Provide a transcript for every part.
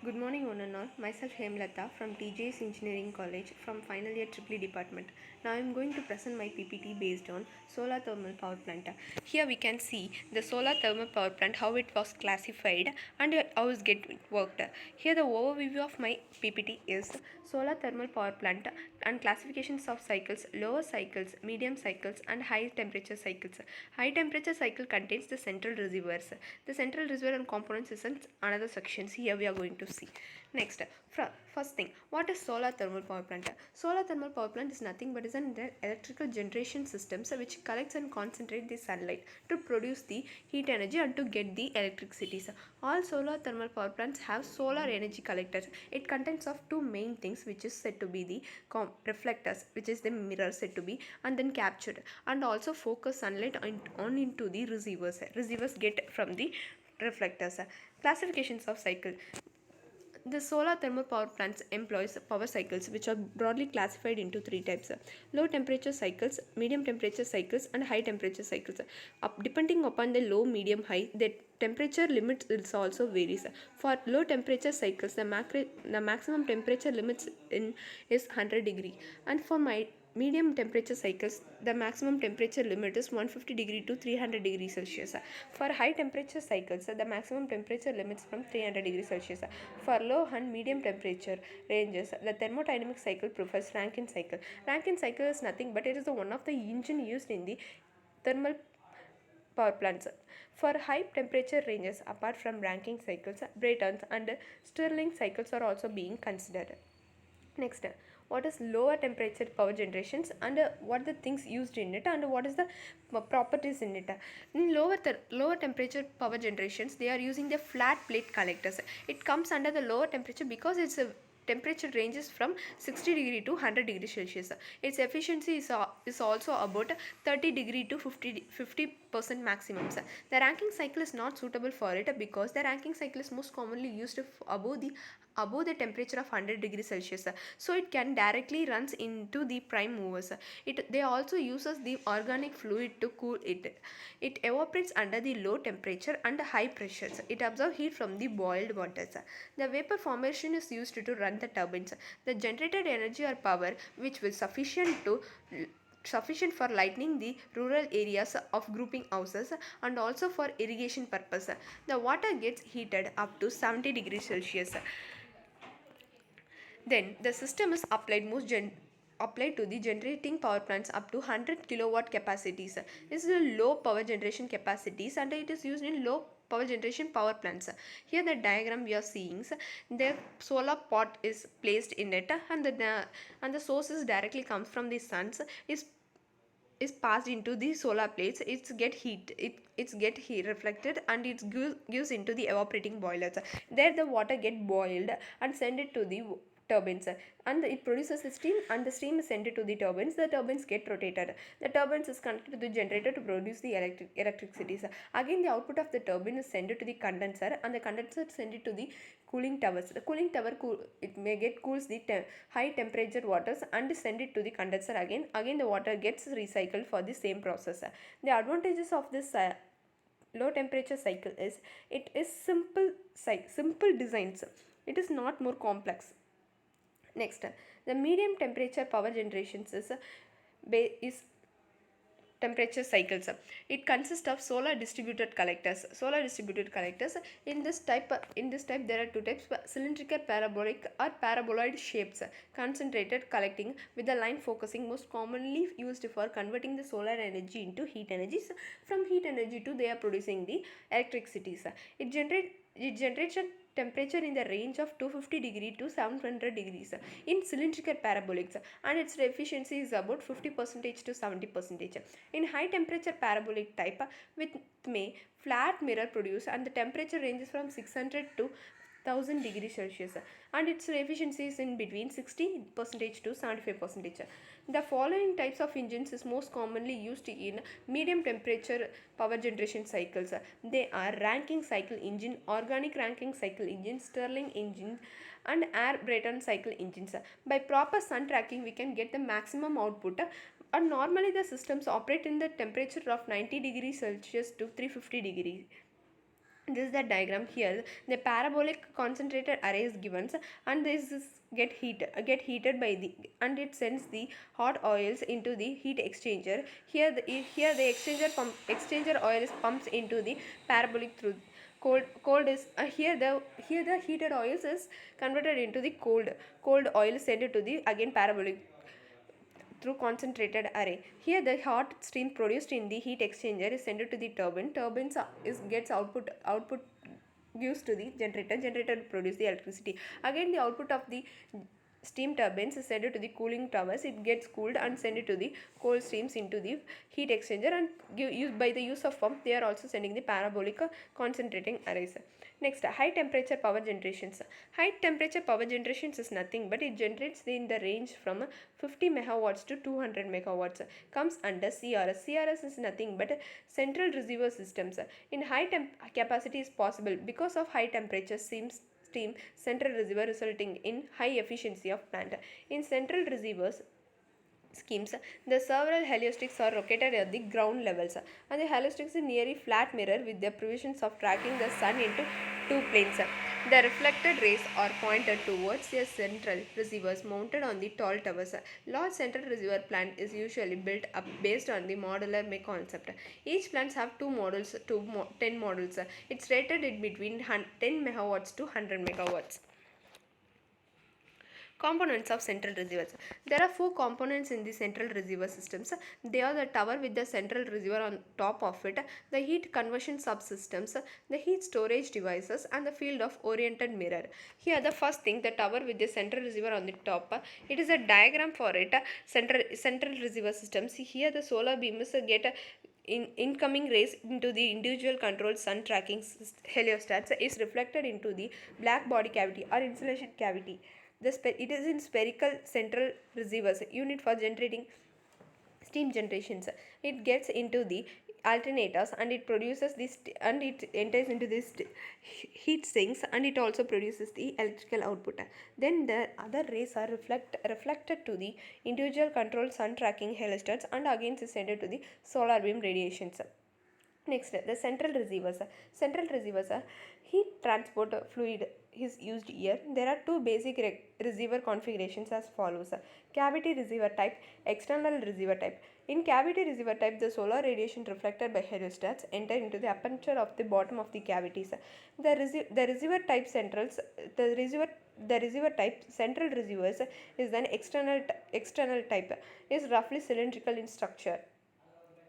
Good morning, one and all. Myself HEMALATHA from TJ's Engineering College from final year Triple Department. Now I am going to present my PPT based on solar thermal power plant. Here we can see the solar thermal power plant, how it was classified and how it get worked. Here the overview of my PPT is solar thermal power plant and classifications of cycles, lower cycles, medium cycles and high temperature cycles. High temperature cycle contains the central reservoirs. The central reservoir and components is in another sections. Here we are going to see. Next, first thing, what is solar thermal power plant? Solar thermal power plant is nothing but is an electrical generation system which collects and concentrates the sunlight to produce the heat energy and to get the electricity. All solar thermal power plants have solar energy collectors. It contains of two main things, which is said to be the reflectors, which is the mirror said to be, and then captured and also focus sunlight on into the receivers. Receivers get from the reflectors. Classifications of cycle. The solar thermal power plants employs power cycles which are broadly classified into three types: low temperature cycles, medium temperature cycles and high temperature cycles. Depending upon the low, medium, high, the temperature limit is also varies. For low temperature cycles, the maximum temperature limits is 100 degree, and for medium temperature cycles, the maximum temperature limit is 150 degree to 300 degree Celsius. For high temperature cycles, the maximum temperature limits from 300 degree Celsius. For low and medium temperature ranges, the thermodynamic cycle prefers Rankine cycle. Rankine cycle is nothing but it is the one of the engine used in the thermal power plants. For high temperature ranges, apart from Rankine cycles, Brayton's and Stirling cycles are also being considered. Next, what is lower temperature power generations and what the things used in it and what is the properties in it. In lower temperature power generations, they are using the flat plate collectors. It comes under the lower temperature because its temperature ranges from 60 degree to 100 degree Celsius. Its efficiency is also about 30 degree to 50% maximums. The ranking cycle is not suitable for it because the ranking cycle is most commonly used above the temperature of 100 degrees Celsius, so it can directly runs into the prime movers. They also uses the organic fluid to cool it. It evaporates under the low temperature and high pressures. It absorbs heat from the boiled waters. The vapor formation is used to run the turbines. The generated energy or power which will sufficient for lighting the rural areas of grouping houses and also for irrigation purpose. The water gets heated up to 70 degrees Celsius. Then the system is applied to the generating power plants up to 100 kilowatt capacities. This is a low power generation capacities and it is used in low power generation power plants. Here the diagram we are seeing, the solar pot is placed in it and the sources directly comes from the suns is passed into the solar plates. It's get heat reflected and it gives into the evaporating boilers. There the water get boiled and send it to the turbines, and it produces the steam and the steam is sent to the turbines. The turbines get rotated. The turbines is connected to the generator to produce the electricity. Again the output of the turbine is sent to the condenser and the condenser send it to the cooling towers. The cooling tower it may get cools the high temperature waters and send it to the condenser again. Again the water gets recycled for the same process. The advantages of this low temperature cycle is it is simple designs. It is not more complex. Next, the medium temperature power generations is temperature cycles. It consists of solar distributed collectors. In this type there are two types: cylindrical, parabolic or paraboloid shapes, concentrated collecting with the line focusing, most commonly used for converting the solar energy into heat energies. From heat energy to they are producing the electricities. It generates a temperature in the range of 250 degree to 700 degrees in cylindrical parabolics, and its efficiency is about 50% to 70%. In high temperature parabolic type, with may flat mirror produce and the temperature ranges from 600 to 1000 degrees Celsius, and its efficiency is in between 60% to 75%. The following types of engines is most commonly used in medium temperature power generation cycles. They are Rankine cycle engine, organic Rankine cycle engine, Stirling engine and air Brayton cycle engines. By proper sun tracking we can get the maximum output, and normally the systems operate in the temperature of 90 degrees Celsius to 350 degrees. This is the diagram. Here the parabolic concentrated array is given, and this is get heated by the, and it sends the hot oils into the heat exchanger. Here the exchanger oil is pumped into the parabolic through cold is here the heated oils is converted into the cold oil sent to the again parabolic through concentrated array. Here the hot steam produced in the heat exchanger is sent to the turbine. Turbines is gets output gives to the generator. Generator produce the electricity. Again the output of the steam turbines is sent to the cooling towers. It gets cooled and sent it to the cold streams into the heat exchanger, and used by the use of pump they are also sending the parabolic concentrating arrays. Next, high temperature power generations. High temperature power generations is nothing but it generates in the range from 50 megawatts to 200 megawatts. Comes under CRS. CRS is nothing but central reservoir systems. In high capacity is possible because of high temperature steam central reservoir resulting in high efficiency of plant. In central reservoirs schemes, the several heliosticks are located at the ground levels, and the heliosticks is nearly flat mirror with the provisions of tracking the sun into two planes. The reflected rays are pointed towards the central reservoirs mounted on the tall towers. Large central reservoir plant is usually built up based on the modular concept. Each plants have two models to 10 models. It's rated in between 10 megawatts to 100 megawatts. Components of central reservoirs. There are four components in the central reservoir systems. They are the tower with the central reservoir on top of it, the heat conversion subsystems, the heat storage devices, and the field of oriented mirror. Here the first thing, the tower with the central reservoir on the top. It is a diagram for it. Central reservoir systems. Here the solar beams get incoming rays into the individual controlled sun tracking heliostats is reflected into the black body cavity or insulation cavity. It is in spherical central reservoirs unit for generating steam generations. It gets into the alternators and it produces this and it enters into this heat sinks, and it also produces the electrical output. Then the other rays are reflected to the individual controlled sun tracking heliostats and again is sent to the solar beam radiations. Next, the central receivers. Central receivers are heat transport fluid is used here. There are two basic receiver configurations as follows: cavity receiver type, external receiver type. In cavity receiver type, the solar radiation reflected by heliostats enter into the aperture of the bottom of the cavities. The receiver type centrals, the receiver type central receivers is an external type, is roughly cylindrical in structure.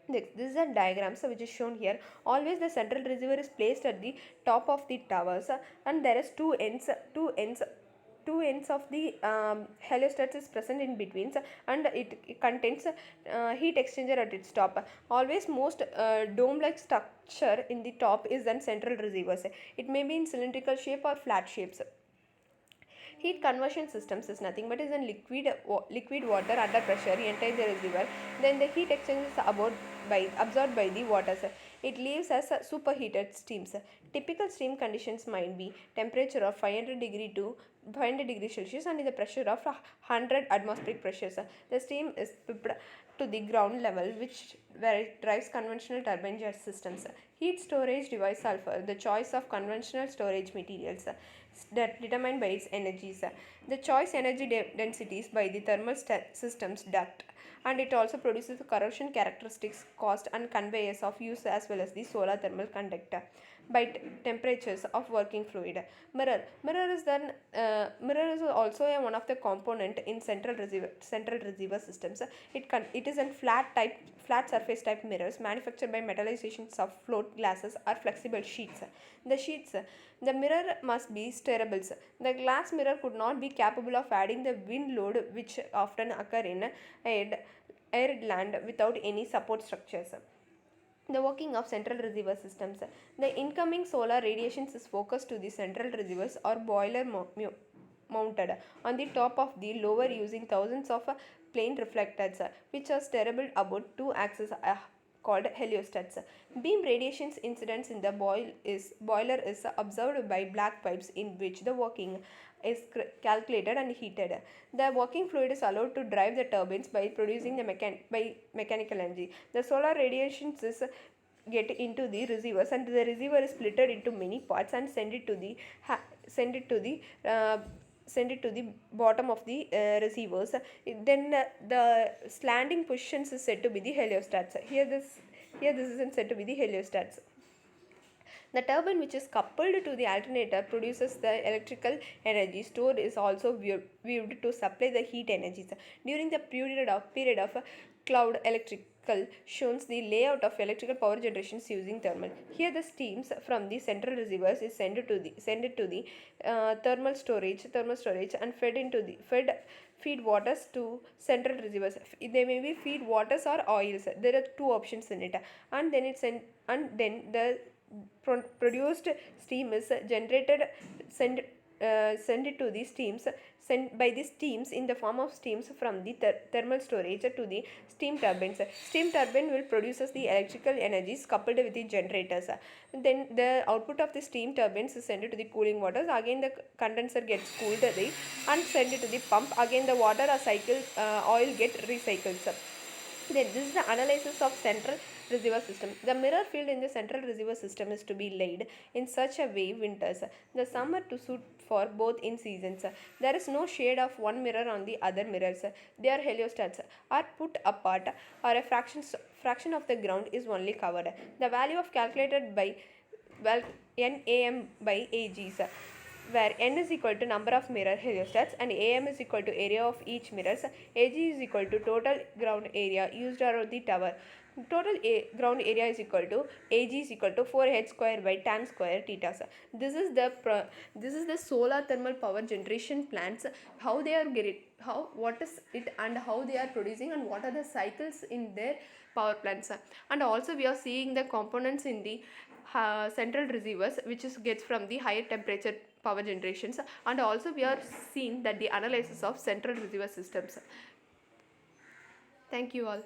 This is a diagram which is shown here. Always the central receiver is placed at the top of the towers, and there is two ends of the heliostats is present in between, and it contains heat exchanger at its top. Always most dome-like structure in the top is then central receivers. It may be in cylindrical shape or flat shapes. Heat conversion systems is nothing but is a liquid water under pressure enters the reservoir. Then the heat exchange is absorbed by the water. It leaves as superheated steams. Typical steam conditions might be temperature of 500 degree to 500 degree Celsius and the pressure of 100 atmospheric pressures. The steam is pipped to the ground level, where it drives conventional turbine jet systems. Heat storage device sulfur, the choice of conventional storage materials that determined by its energies. The choice energy densities by the thermal systems duct, and it also produces the corrosion characteristics, cost and conveyance of use as well as the solar thermal conductor by temperatures of working fluid. Mirror is also one of the component in central receiver systems. It is a flat surface type mirrors manufactured by metallizations of float glasses or flexible sheets. The mirror must be steerable. The glass mirror could not be capable of adding the wind load which often occur in arid land without any support structures. The working of central receiver systems. The incoming solar radiations is focused to the central receivers or boiler mounted on the top of the lower using thousands of plane reflectors which are steerable about two axes called heliostats. Beam radiations incidence in the boiler is observed by black pipes in which the working is calculated and heated. The working fluid is allowed to drive the turbines by producing the mechanical energy. The solar radiations is get into the receivers, and the receiver is splitted into many parts and send it to the uh, send it to the bottom of the receivers. Then the slanting positions is said to be the heliostats. Here this is said to be the heliostats. The turbine, which is coupled to the alternator, produces the electrical energy. Stored is also viewed to supply the heat energies. During the period of cloud electrical shows the layout of electrical power generations using thermal. Here the steams from the central reservoirs is sent to the thermal storage and feed waters to central reservoirs. They may be feed waters or oils. There are two options in it, and then the produced steam is send it to the steams sent by the steams in the form of steams from the thermal storage to the steam turbines. Steam turbine will produces the electrical energies coupled with the generators. Then the output of the steam turbines is sent to the cooling waters. Again the condenser gets cooled and sent it to the pump. Again the water or cycle oil get recycled. Then this is the analysis of central reservoir system. The mirror field in the central reservoir system is to be laid in such a way winters, the summer to suit for both in seasons. There is no shade of one mirror on the other mirrors. Their heliostats are put apart, or a fraction of the ground is only covered. The value of calculated by NAM by AGs, where n is equal to number of mirror heliostats and am is equal to area of each mirrors. Ag is equal to total ground area used around the tower. Total ground area is equal to Ag is equal to 4h square by tan square theta. This is the solar thermal power generation plants, how they are getting, how what is it and how they are producing, and what are the cycles in their power plants. And also we are seeing the components in the central receivers, which is gets from the higher temperature power generations, and also we are seeing that the analysis of central receiver systems. Thank you all.